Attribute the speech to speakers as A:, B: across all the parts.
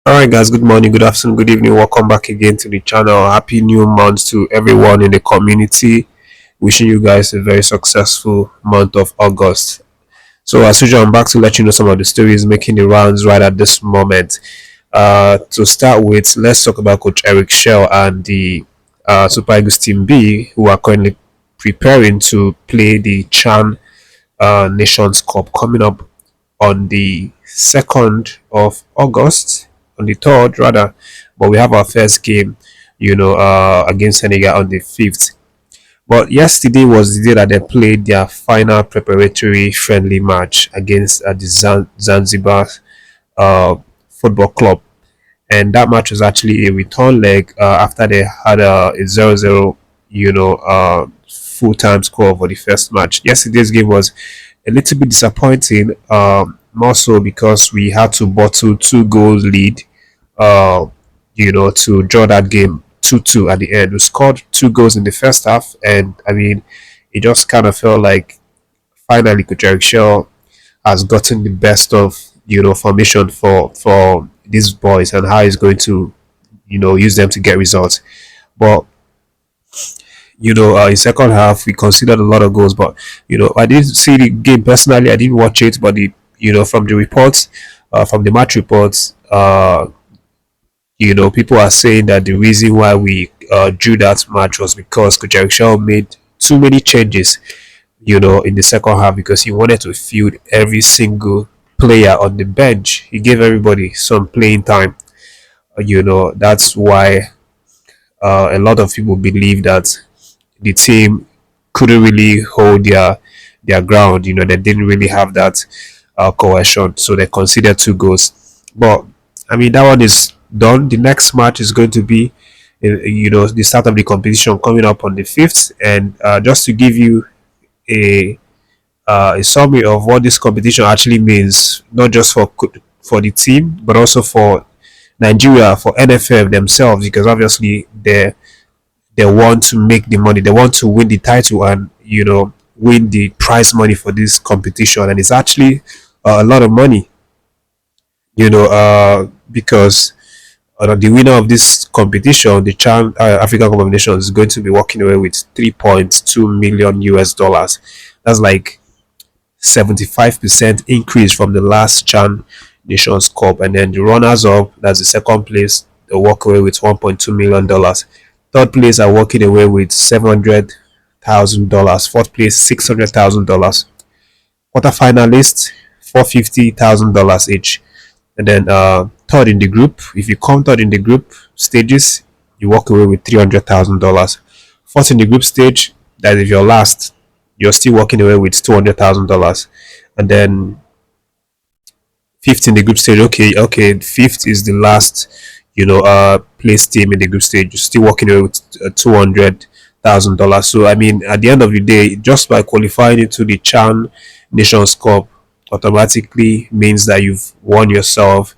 A: Alright guys, good morning, good afternoon, good evening. Welcome back again to the channel. Happy new month to everyone in the community. Wishing you guys a very successful month of August. So as usual, I'm back to let you know some of the stories making the rounds right at this moment. To start with, let's talk about Coach Eric Shell and the Super Eagles Team B, who are currently preparing to play the Chan Nations Cup coming up on the 2nd of August, on the 3rd rather. But we have our first game, against Senegal on the 5th. But yesterday was the day that they played their final preparatory friendly match against the Zanzibar Football Club. And that match was actually a return leg after they had a 0-0, full time score for the first match. Yesterday's game was a little bit disappointing, more so because we had to bottle 2 goals lead, to draw that game 2-2 at the end. We scored 2 goals in the first half, and I mean, it just kind of felt like finally Coach Eric Shaw has gotten the best of formation for these boys and how he's going to use them to get results. But in second half we considered a lot of goals, but I didn't see the game personally. I didn't watch it, but from the reports, from the match reports, people are saying that the reason why we drew that match was because Coach Eric Shaw made too many changes, in the second half because he wanted to field every single player on the bench. He gave everybody some playing time. That's why a lot of people believe that the team couldn't really hold their ground. They didn't really have that cohesion, so they considered 2 goals. But I mean, that one is done. The next match is going to be, the start of the competition coming up on the 5th. And just to give you a summary of what this competition actually means, not just for the team, but also for Nigeria, for NFF themselves, because obviously they want to make the money, they want to win the title, and win the prize money for this competition, and it's actually a lot of money, because the winner of this competition, the Chan African Cup of Nations, is going to be walking away with 3.2 million US dollars. That's like 75% increase from the last Chan Nations Cup. And then the runners up, that's the second place, they walk away with $1.2 million. Third place are walking away with $700,000. Fourth place, $600,000. Quarterfinalists, $450,000 each. And then third in the group, if you come third in the group stages, you walk away with $300,000. Fourth in the group stage, that is your last, you're still walking away with $200,000. And then fifth in the group stage, okay, fifth is the last, place team in the group stage, you're still walking away with $200,000. So I mean, at the end of the day, just by qualifying into the Chan Nations Cup automatically means that you've won yourself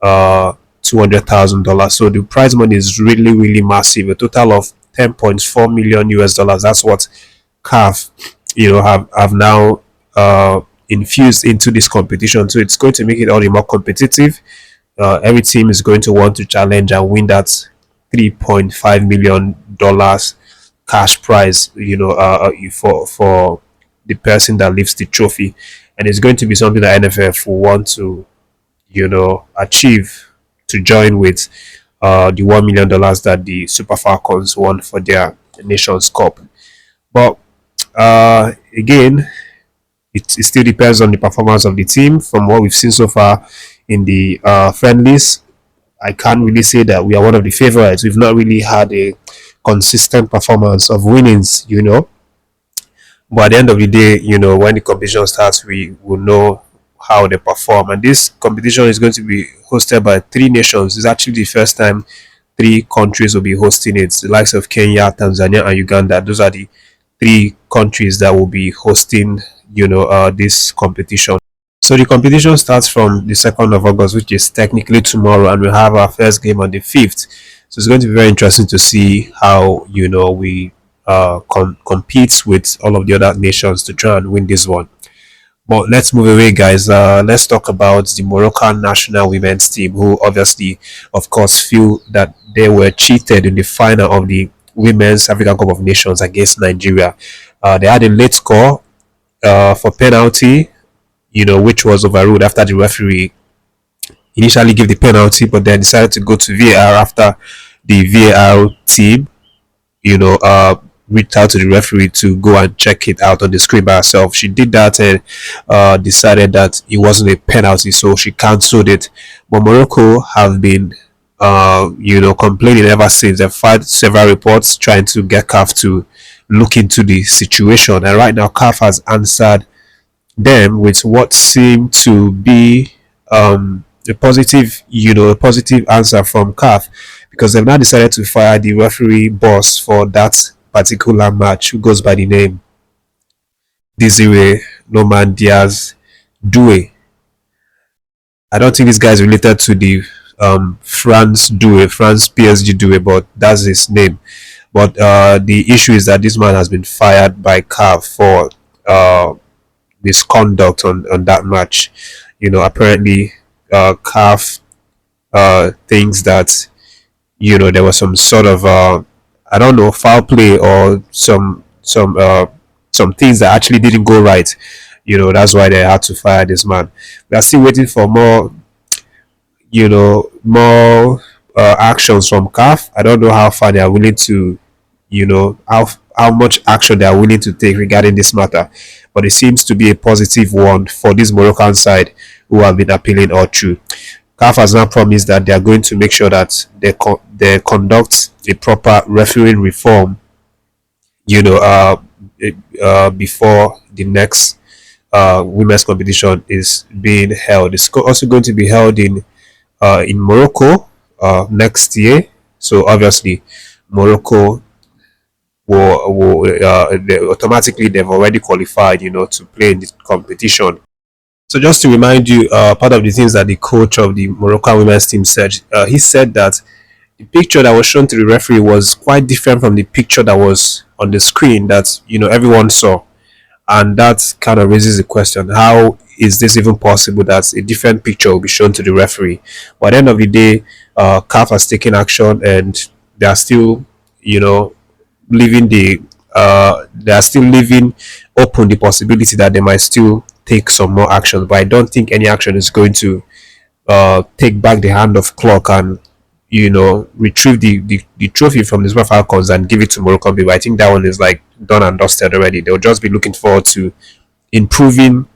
A: $200,000. So the prize money is really, really massive, a total of 10.4 million US dollars. That's what CAF have now infused into this competition. So it's going to make it all the more competitive. Every team is going to want to challenge and win that $3.5 million cash prize, for the person that lifts the trophy. And it's going to be something that NFF will want to, achieve, to join with the $1 million that the Super Falcons won for their Nations Cup. But again, it still depends on the performance of the team. From what we've seen so far in the friendlies, I can't really say that we are one of the favorites. We've not really had a consistent performance of winnings, But at the end of the day, when the competition starts, we will know how they perform. And this competition is going to be hosted by 3 nations. It's actually the first time 3 countries will be hosting it. The likes of Kenya, Tanzania, and Uganda. Those are the 3 countries that will be hosting, this competition. So the competition starts from the 2nd of August, which is technically tomorrow, and we'll have our first game on the 5th. So it's going to be very interesting to see how, we compete with all of the other nations to try and win this one. But let's move away, guys. Let's talk about the Moroccan national women's team, who obviously, of course, feel that they were cheated in the final of the Women's African Cup of Nations against Nigeria. They had a late score for penalty, which was overruled after the referee initially gave the penalty, but then decided to go to VAR after the VAR team reached out to the referee to go and check it out on the screen by herself. She did that and decided that it wasn't a penalty, so she cancelled it. But Morocco have been, complaining ever since. They've filed several reports trying to get CAF to look into the situation, and right now CAF has answered them with what seemed to be a positive answer from CAF, because they've now decided to fire the referee boss for that particular match, who goes by the name Desiree Norman Diaz Due. I don't think this guy is related to the France PSG Due, but that's his name. But the issue is that this man has been fired by CAF for misconduct on that match. Apparently, CAF thinks that there was some sort of I don't know, foul play or some things that actually didn't go right. That's why they had to fire this man. We are still waiting for more actions from CAF. I don't know how far they are willing to, how much action they are willing to take regarding this matter. But it seems to be a positive one for this Moroccan side, who have been appealing all through. CAF has now promised that they are going to make sure that they conduct a proper refereeing reform, before the next women's competition is being held. It's also going to be held in Morocco next year. So obviously, Morocco automatically they've already qualified, to play in this competition. So just to remind you, part of the things that the coach of the Moroccan women's team said, he said that the picture that was shown to the referee was quite different from the picture that was on the screen that everyone saw, and that kind of raises the question: how is this even possible that a different picture will be shown to the referee? But at the end of the day, CAF has taken action, and they are still, leaving they are still leaving open the possibility that they might still take some more action. But I don't think any action is going to take back the hand of clock and retrieve the trophy from the Super Falcons and give it to Moroccan people. I think that one is like done and dusted already. They'll just be looking forward to improving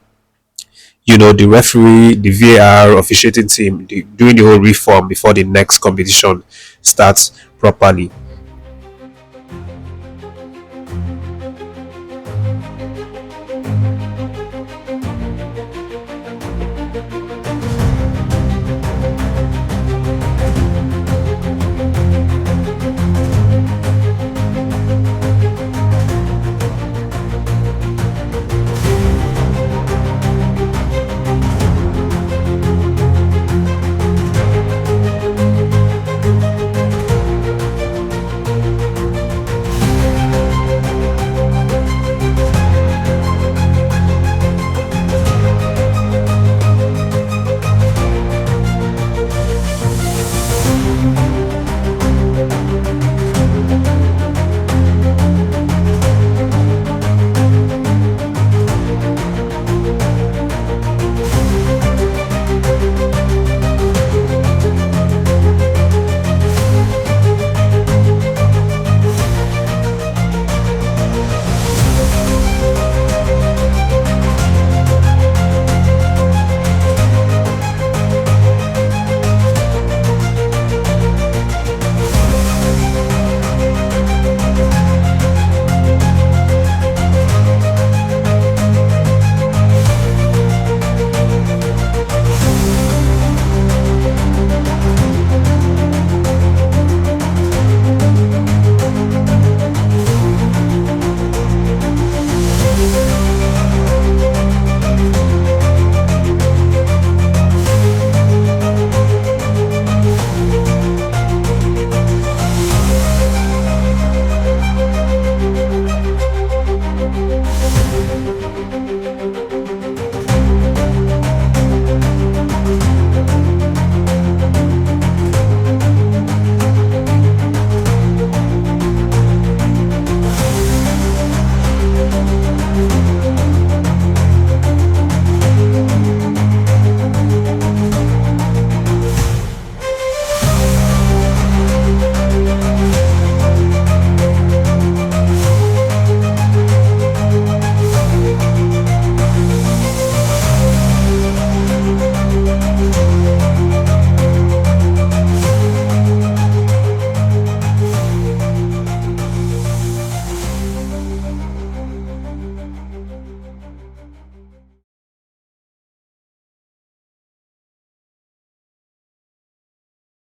A: the referee, the VAR, officiating team, doing the whole reform before the next competition starts properly.